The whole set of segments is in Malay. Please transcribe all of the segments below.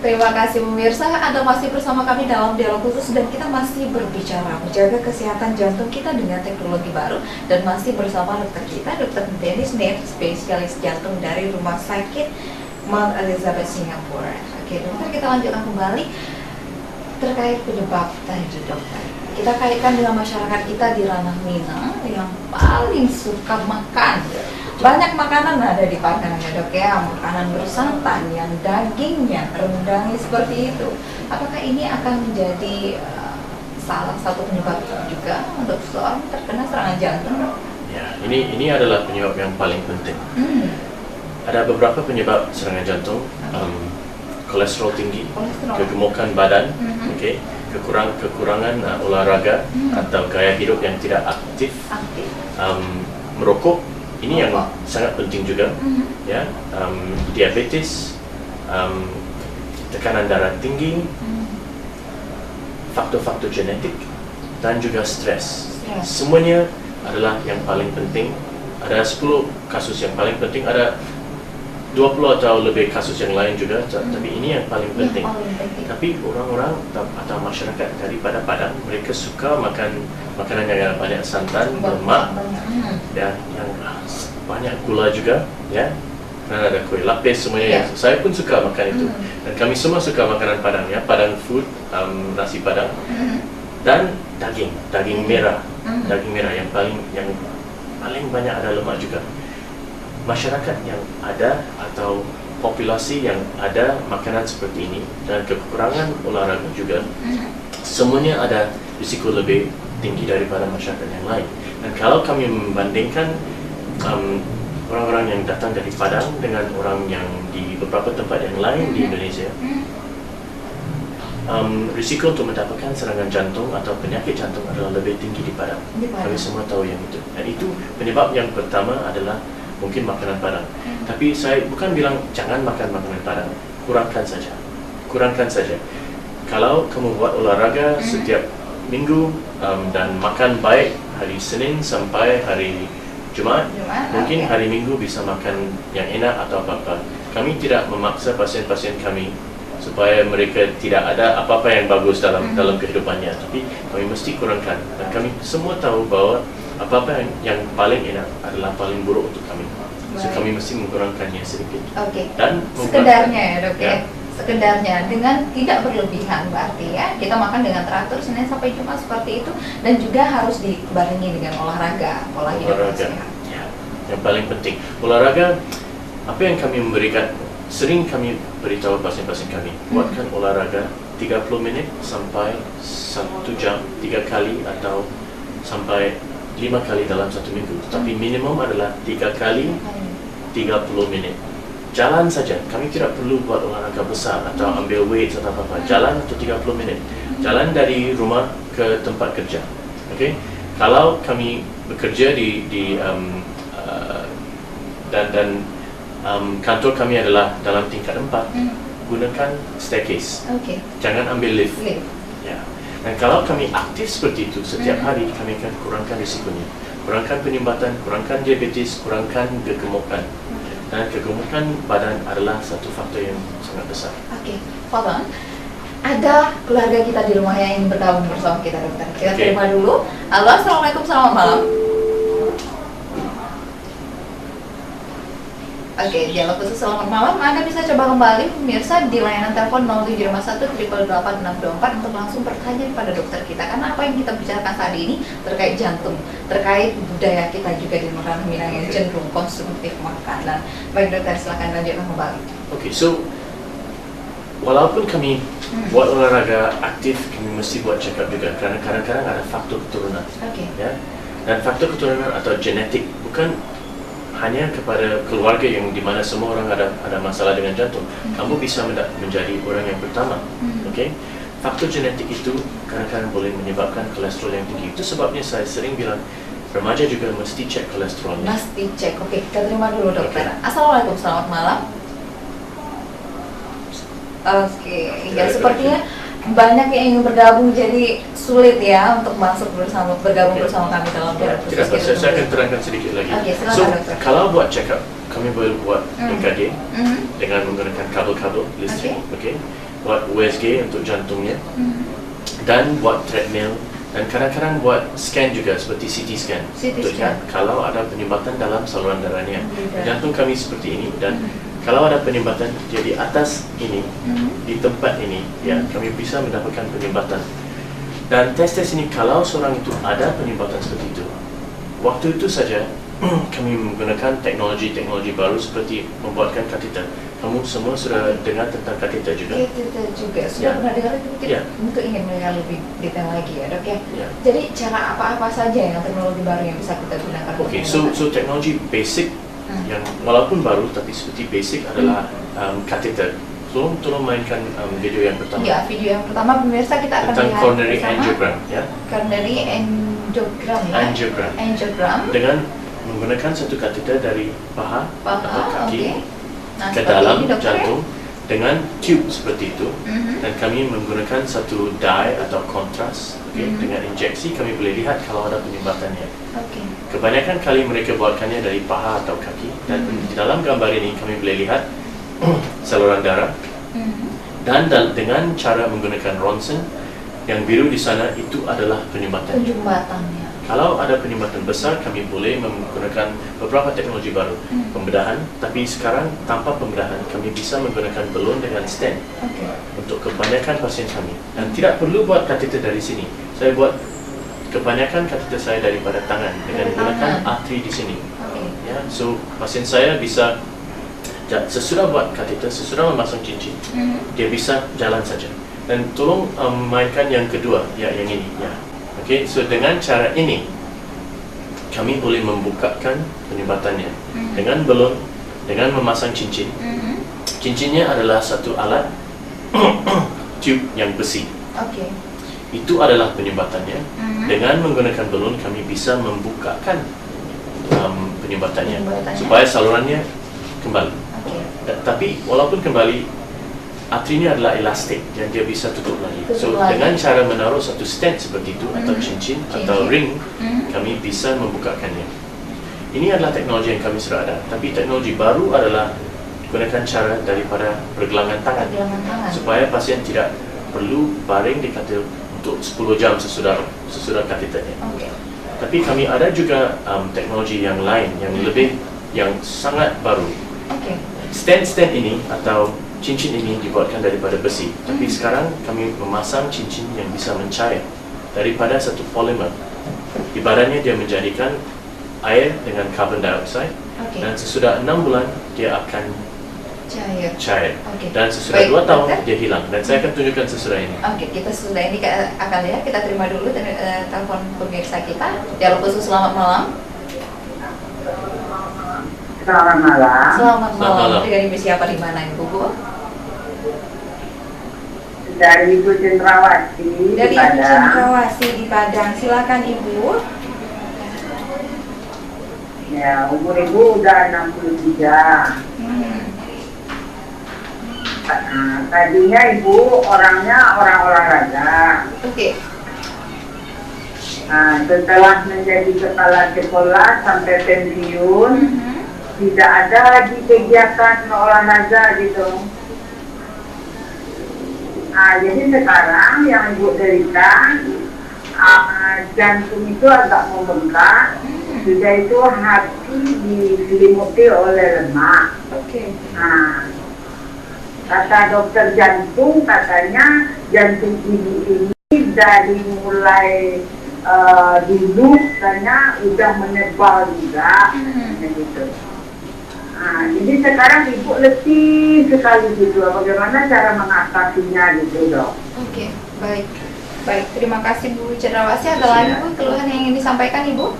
Terima kasih pemirsa, Anda masih bersama kami dalam dialog khusus dan kita masih berbicara menjaga kesehatan jantung kita dengan teknologi baru dan masih bersama dokter kita, Dr. Dennis Neff, spesialis jantung dari Rumah Sakit Mount Elizabeth Singapura. Oke dokter, kita lanjutkan kembali terkait penyebab tadi dokter. Kita kaitkan dengan masyarakat kita di ranah Minang yang paling suka makan. Banyak makanan ada di Padang ya dok ya, makanan bersantan yang dagingnya rendangnya seperti itu. Apakah ini akan menjadi salah satu penyebab juga untuk seseorang terkena serangan jantung? Ya, ini adalah penyebab yang paling penting. Ada beberapa penyebab serangan jantung, kolesterol tinggi, kegemukan badan, kekurangan olahraga atau gaya hidup yang tidak aktif. Merokok. Ini yang sangat penting juga, ya. Diabetes, tekanan darah tinggi, faktor-faktor genetik, dan juga stres. Semuanya adalah yang paling penting. Ada 10 kasus yang paling penting, ada 20 atau lebih kasus yang lain juga, tapi ini yang paling penting. Tapi orang-orang atau masyarakat daripada Padang, mereka suka makan makanan yang banyak santan, lemak, dan yang banyak gula juga, ya. Karena ada kuih lapis semuanya. Saya pun suka makan itu, dan kami semua suka makanan Padang, ya. Padang food, nasi Padang, dan daging merah, yang paling banyak ada lemak juga. Masyarakat yang ada atau populasi yang ada makanan seperti ini dan kekurangan olahraga juga, semuanya ada risiko lebih tinggi daripada masyarakat yang lain. Dan kalau kami membandingkan orang-orang yang datang dari Padang dengan orang yang di beberapa tempat yang lain di Indonesia, risiko untuk mendapatkan serangan jantung atau penyakit jantung adalah lebih tinggi di Padang. Kami semua tahu yang itu. Dan itu penyebab yang pertama adalah mungkin makanan Padang. Tapi saya bukan bilang jangan makan makanan Padang, kurangkan saja. Kalau kamu buat olahraga setiap minggu dan makan baik hari Senin sampai hari Jumat, mungkin hari Minggu bisa makan yang enak atau apa-apa. Kami tidak memaksa pasien-pasien kami supaya mereka tidak ada apa-apa yang bagus dalam kehidupannya, tapi kami mesti kurangkan. Dan kami semua tahu bahwa apa-apa yang paling enak adalah paling buruk untuk kami. So kami mesti mengkurangkannya sedikit. Dan sekedarnya ya dok ya. Sekedarnya dengan tidak berlebihan, berarti ya kita makan dengan teratur Senin sampai Jumat seperti itu, dan juga harus dibarengi dengan olahraga, pola hidup sehat. Ya, yang paling penting olahraga. Apa yang kami memberikan, sering kami beritahu pasien-pasien kami, buatkan olahraga 30 menit sampai 1 jam 3 kali atau sampai 5 kali dalam 1 minggu. Tapi minimum adalah 3 kali 30 menit. Jalan saja, kami tidak perlu buat olahraga besar atau ambil weight atau apa-apa. Jalan untuk 30 menit. Jalan dari rumah ke tempat kerja. Kalau kami bekerja dan kantor kami adalah dalam tingkat 4, gunakan staircase. Jangan ambil lift. Ya. Dan kalau kami aktif seperti itu setiap hari, kami akan kurangkan risikonya. Kurangkan penyumbatan, kurangkan diabetes, kurangkan kegemukan. Dan kegemukan badan adalah satu faktor yang sangat besar. Hold on. Ada keluarga kita di rumah yang ingin bergabung bersama kita dokter. Kita terima dulu. Halo, assalamualaikum, selamat malam. Dialog khusus selamat malam. Anda bisa coba kembali pemirsa di layanan telepon 0751 888 624 untuk langsung bertanya kepada dokter kita, karena apa yang kita bicarakan saat ini terkait jantung, terkait budaya kita juga di ranah Minang yang cenderung konsumtif makanan. Baik dokter, silakan lanjutkan kembali. So walaupun kami buat olahraga aktif, kami mesti buat check up juga, karena kadang-kadang ada faktor keturunan. Ya? Dan faktor keturunan atau genetik bukan hanya kepada keluarga yang dimana semua orang ada masalah dengan jantung. Kamu bisa menjadi orang yang pertama. Faktor genetik itu kadang-kadang boleh menyebabkan kolesterol yang tinggi. Itu sebabnya saya sering bilang remaja juga mesti cek kolesterolnya. Mesti cek. Kita terima dulu dokter. Assalamualaikum, selamat malam. Ya sepertinya banyak yang ingin bergabung, jadi sulit ya untuk bergabung bersama kami dalam dialog khusus. Tidak, saya akan terangkan sedikit lagi. Kalau buat check up, kami boleh buat EKG dengan menggunakan kabel-kabel listrik. buat USG untuk jantungnya, dan buat treadmill, dan kadang-kadang buat scan juga seperti CT scan untuk lihat kalau ada penyumbatan dalam saluran darahnya. Jantung kami seperti ini, dan kalau ada penyumbatan dia di atas ini, di tempat ini, ya kami bisa mendapatkan penyumbatan. Dan tes-tes ini kalau seorang itu ada penyumbatan seperti itu, waktu itu saja kami menggunakan teknologi baru seperti membuatkan kateter. Kamu semua sudah dengar tentang kateter juga? Kateter juga, sudah pernah dengar, mungkin untuk ingin melihat lebih detail lagi ya dok ya. Jadi cara apa-apa saja yang teknologi baru yang bisa kita gunakan? Oke, so teknologi basic yang walaupun baru tapi seperti basic adalah kateter. Tolong mainkan video yang pertama. Ya, video yang pertama pemirsa kita akan tentang lihat coronary bersama. angiogram, ya. Coronary angiogram, ya. Angiogram. Dengan menggunakan satu kateter dari paha atau kaki nah, ke dalam jantung dengan tube seperti itu, dan kami menggunakan satu dye atau kontras, dengan injeksi kami boleh lihat kalau ada penyumbatannya. Kebanyakan kali mereka buatkannya dari paha atau kaki, dan di dalam gambar ini kami boleh lihat saluran darah, dan dengan cara menggunakan ronsen yang biru di sana itu adalah penyumbatannya. Kalau ada penyumbatan besar, kami boleh menggunakan beberapa teknologi baru, pembedahan. Tapi sekarang tanpa pembedahan, kami bisa menggunakan balon dengan stent untuk kebanyakan pasien kami, dan tidak perlu buat kateter dari sini. Saya buat kebanyakan kateter saya daripada tangan dengan menggunakan arteri di sini. Ya, so pasien saya bisa sesudah buat kateter, sesudah memasang cincin, dia bisa jalan saja. Dan tolong mainkan yang kedua, ya yang ini, ya. Okey, so dengan cara ini kami boleh membukakan penyumbatannya dengan balon, dengan memasang cincin. Cincinnya adalah satu alat tube yang besi. Itu adalah penyumbatannya. Dengan menggunakan balon kami bisa membukakan penyumbatannya supaya salurannya kembali. Tapi walaupun kembali, arterinya adalah elastik dan dia bisa tutup lagi. So dengan cara menaruh satu stent seperti itu atau cincin atau ring, kami bisa membukakannya. Ini adalah teknologi yang kami sudah ada. Tapi teknologi baru adalah gunakan cara daripada pergelangan tangan, supaya pasien tidak perlu baring di katil untuk 10 jam sesudah kateternya. Tapi kami ada juga teknologi yang lain yang sangat baru. Stent ini atau cincin ini dibuatkan daripada besi, tapi sekarang kami memasang cincin yang bisa mencair daripada satu polimer. Ibaratnya dia menjadikan air dengan carbon dioxide, dan sesudah 6 bulan dia akan cair. Dan sesudah 2 tahun dia hilang. Dan saya akan tunjukkan sesudah ini. Kita sesudah ini akan lihat. Kita terima dulu telepon pemirsa kita. Dialog khusus, selamat malam. Selamat malam. Selamat malam. Dengan Ibu siapa, di mana Ibu? Dari Ibu Cendrawati. Dari Ibu Cendrawati di Padang. Silakan Ibu. Ya, umur Ibu udah 63. Tadinya Ibu orangnya orang olahraga. Setelah menjadi kepala sekolah sampai pensiun, tidak ada lagi kegiatan olahraga gitu. Jadi sekarang yang Ibu derita, jantung itu agak membengkak, sudah itu hati diselimuti oleh lemak. Kata dokter jantung, katanya jantung ini dari mulai dulu katanya udah menebal juga, gitu. Jadi sekarang Ibu letih sekali gitu. Bagaimana cara mengatasinya gitu, Dok? Baik. Terima kasih Bu Cendrawati. Ada lagi Bu keluhan yang ingin disampaikan Ibu?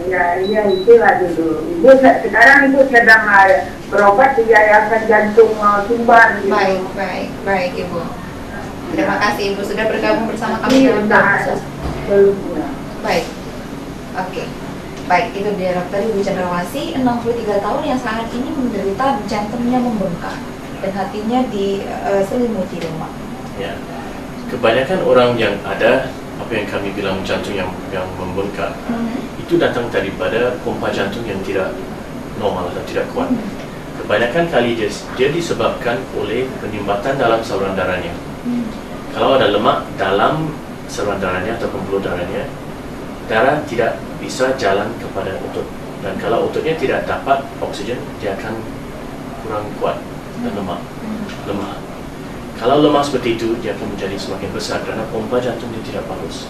Ya itulah dulu. Ibu sekarang Ibu sedang berobat di Yayasan Jantung Sumbar. Gitu. Baik Ibu. Terima kasih Ibu sudah bergabung bersama kami dalam proses. Baik, itu dia dokter Ibu Cendrawati, 63 tahun yang saat ini menderita jantungnya membengkak dan hatinya diselimuti lemak. Ya, kebanyakan orang yang ada apa yang kami bilang jantung yang membengkak, itu datang daripada pompa jantung yang tidak normal atau tidak kuat. kebanyakan kali dia disebabkan oleh penyumbatan dalam saluran darahnya. Kalau ada lemak dalam saluran darahnya atau pembuluh darahnya, darah tidak bisa jalan kepada otot. Dan kalau ototnya tidak dapat oksigen, dia akan kurang kuat dan lemah. Kalau lemah seperti itu, dia akan menjadi semakin besar karena pompa jantungnya tidak bagus.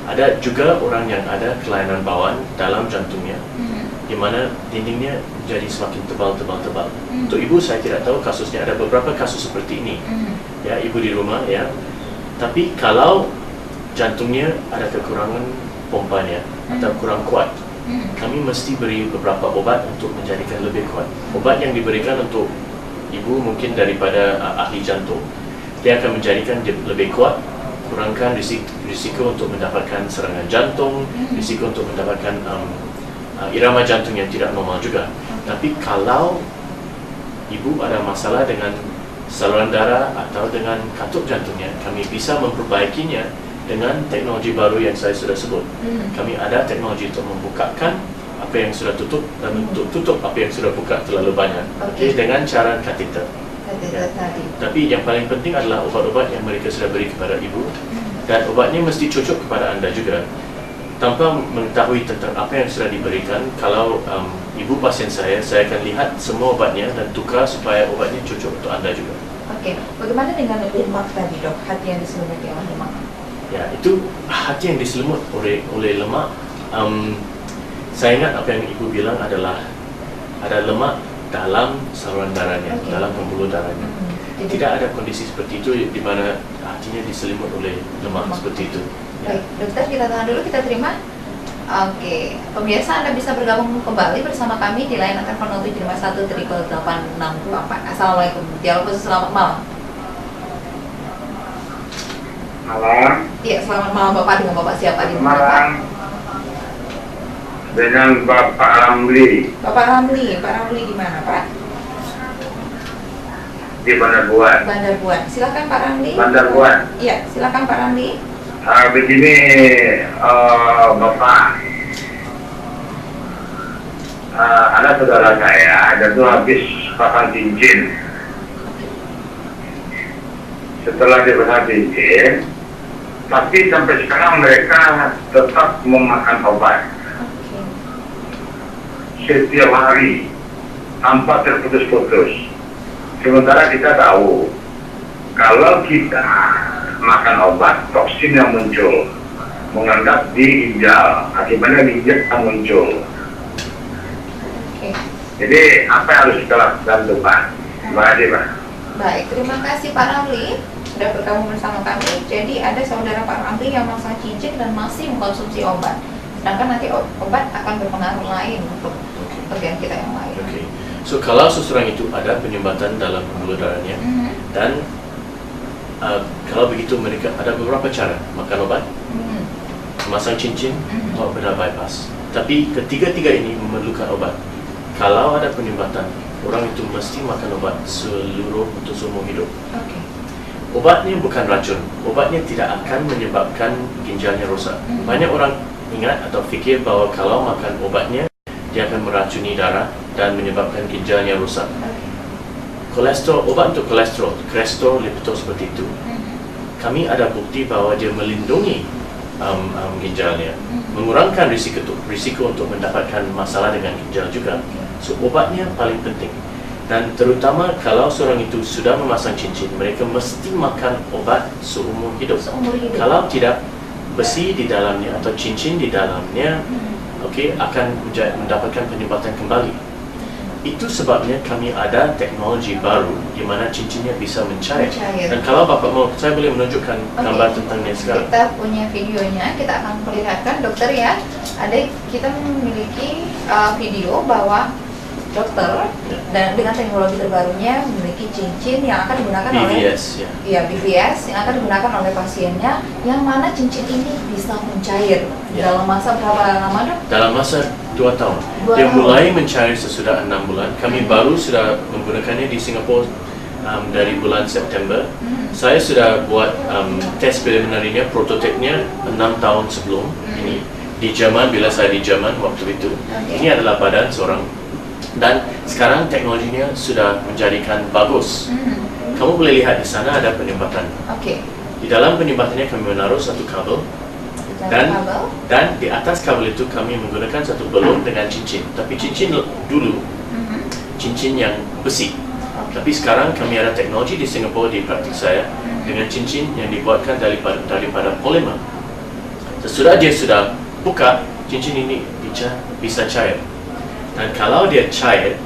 Ada juga orang yang ada kelainan bawaan dalam jantungnya, di mana dindingnya menjadi semakin tebal. Untuk ibu saya tidak tahu kasusnya, ada beberapa kasus seperti ini. Ya, ibu di rumah ya. Tapi kalau jantungnya ada kekurangan pompanya atau kurang kuat, kami mesti beri beberapa obat untuk menjadikan lebih kuat. Obat yang diberikan untuk ibu mungkin daripada ahli jantung, dia akan menjadikan dia lebih kuat, kurangkan risiko untuk mendapatkan serangan jantung, risiko untuk mendapatkan irama jantung yang tidak normal juga. Tapi kalau ibu ada masalah dengan saluran darah atau dengan katup jantungnya, kami bisa memperbaikinya dengan teknologi baru yang saya sudah sebut. Kami ada teknologi untuk membukakan apa yang sudah tutup dan untuk tutup apa yang sudah buka terlalu banyak. Okay. Dengan cara kateter. Ya. Tapi yang paling penting adalah obat-obat yang mereka sudah beri kepada ibu, dan obatnya mesti cocok kepada anda juga. Tanpa mengetahui tentang apa yang sudah diberikan, kalau ibu pasien saya akan lihat semua obatnya dan tukar supaya obatnya cocok untuk anda juga. Oke, bagaimana dengan lemak tadi dok? Hati yang diselimuti oleh lemak? Ya, itu hati yang diselimut oleh lemak. Saya ingat apa yang ibu bilang adalah ada lemak dalam saluran darahnya, dalam pembuluh darahnya. Tidak ada kondisi seperti itu di mana hatinya diselimut oleh lemak seperti itu. Baik, dokter, kita tahan dulu, kita terima. Oke, pemirsa, Anda bisa bergabung kembali bersama kami di layanan telepon 0751 88624. Assalamualaikum, dialog khusus, selamat malam. Malam. Iya, selamat malam Bapak, dengan Bapak siapa di mana? Malam. Dengan Bapak Ramli. Bapak Ramli, Pak Ramli di mana Pak? Di Bandar Buan. Bandar Buan, silakan Pak Ramli. Bandar Buan. Iya, silakan Pak Ramli. Begini, Bapak, ada saudara saya, ada tuh habis pasang cincin. Setelah dia pasang cincin, tapi sampai sekarang mereka tetap memakan obat. Setiap hari, tanpa terputus-putus. Sementara kita tahu, kalau kita makan obat, toksin yang muncul mengendap di ginjal, akibatnya ginjal yang muncul. Jadi apa yang harus kita lakukan tuh Pak? Terima kasih Pak. Baik, terima kasih Pak Ramli sudah bergabung bersama kami. Jadi ada saudara Pak Ramli yang memasang cincin dan masih mengkonsumsi obat, sedangkan nanti obat akan berpengaruh lain untuk bagian kita yang lain. Okay. So kalau seseorang itu ada penyumbatan dalam pembuluh darahnya dan kalau begitu mereka ada beberapa cara makan obat, memasang cincin, atau bedah bypass. Tapi ketiga-tiga ini memerlukan obat. Kalau ada penyumbatan, orang itu mesti makan obat untuk seumur hidup. Okay. Obatnya bukan racun. Obatnya tidak akan menyebabkan ginjalnya rosak. Banyak orang ingat atau fikir bahwa kalau makan obatnya dia akan meracuni darah dan menyebabkan ginjalnya rusak. Kolesterol, obat untuk kolesterol lipitol seperti itu, kami ada bukti bahwa dia melindungi ginjalnya, mengurangkan risiko untuk mendapatkan masalah dengan ginjal juga. So obatnya paling penting, dan terutama kalau seorang itu sudah memasang cincin, mereka mesti makan obat seumur hidup. Kalau tidak, besi di dalamnya atau cincin di dalamnya akan mendapatkan penyumbatan kembali. Itu sebabnya kami ada teknologi baru di mana cincinnya bisa mencair. Dan kalau Bapak mau, saya boleh menunjukkan gambar tentangnya sekarang. Kita punya videonya, kita akan perlihatkan dokter ya. Kita memiliki video bahwa dokter dan dengan teknologi terbarunya memiliki cincin yang akan digunakan BVS, oleh BVS yang akan digunakan oleh pasiennya, yang mana cincin ini bisa mencair dalam masa berapa lama dok? Dalam masa 2 tahun. Dia mulai mencair sesudah 6 bulan. Kami baru sudah menggunakannya di Singapura dari bulan September. Saya sudah buat tes preliminarinya, prototipnya 6 tahun sebelum ini di Jerman, bila saya di Jerman waktu itu. Ini adalah badan seorang Dan sekarang teknologinya sudah menjadikan bagus. Kamu boleh lihat di sana ada penyumbatan. Oke. Di dalam penyumbatannya kami menaruh satu kabel dan di atas kabel itu kami menggunakan satu belon dengan cincin. Tapi cincin dulu cincin yang besi. Tapi sekarang kami ada teknologi di Singapura di praktik saya dengan cincin yang dibuatkan daripada polimer. Sesudah dia sudah buka, cincin ini bisa cair. Dan kalau dia cair,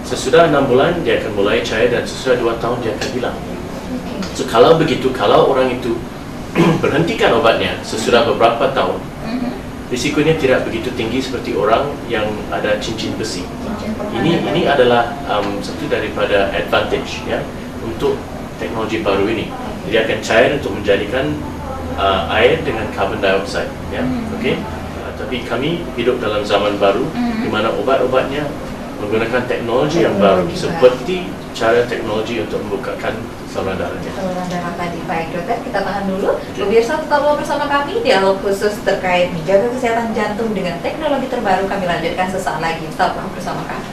sesudah 6 bulan dia akan mulai cair dan sesudah 2 tahun dia akan hilang. So kalau begitu, kalau orang itu berhentikan obatnya sesudah beberapa tahun, risikonya tidak begitu tinggi seperti orang yang ada cincin besi. Ini adalah satu daripada advantage ya untuk teknologi baru ini. Dia akan cair untuk menjadikan air dengan carbon dioxide ya. Okey. Tapi kami hidup dalam zaman baru di mana obat-obatnya menggunakan teknologi yang baru seperti cara teknologi untuk membukakan saluran darahnya. Saluran darah tadi. Baik dokter, kita tahan dulu. Pemirsa tetaplah bersama kami, dialog khusus terkait menjaga kesehatan jantung dengan teknologi terbaru kami lanjutkan sesaat lagi. Tetaplah bersama kami.